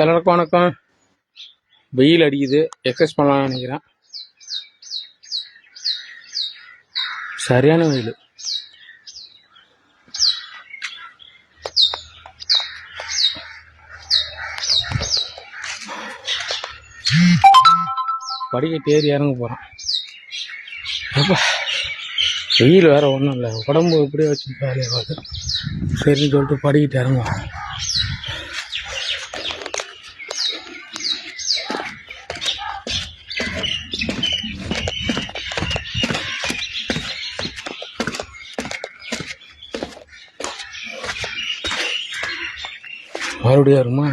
எல்லாருக்கும் வணக்கம். வெயில் அடிக்குது, எக்ஸசைஸ் பண்ணலாம்னு நினைக்கிறேன். சரியான வெயில். படிக்கட்டு ஏறி இறங்க போகிறேன். வெயில் வேற ஒன்றும் இல்லை, உடம்பு எப்படியே வச்சு வேலையாகாது. சரின்னு சொல்லிட்டு படிக்கிட்டு இறங்குவேன். மறுபடியும் வருமா?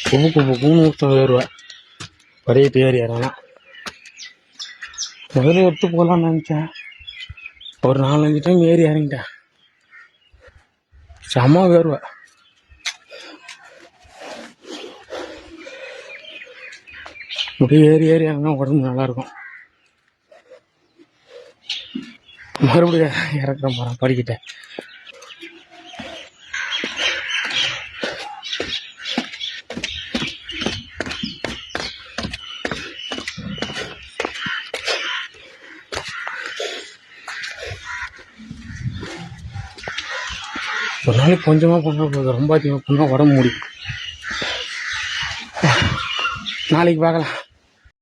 கும்பு ஊற்றம் ஏறுவேன். படிக்கிட்டு ஏறி இறங்கலாம். முதல்ல எடுத்து போகலான்னு நினச்சேன். ஒரு 4-5 டைம் ஏறி இறங்கிட்டேன். செம்ம ஏறுவேன். இப்படி ஏறி இறங்கினா உடம்பு நல்லாயிருக்கும். மறுபடியும் இறக்குற போகிறேன் படிக்கிட்டேன். ஒரு நாளைக்கு கொஞ்சமாக பண்ணால் போதும், ரொம்ப அதிகமாக பண்ணால் உடம்பு முடியும். நாளைக்கு பார்க்கலாம்.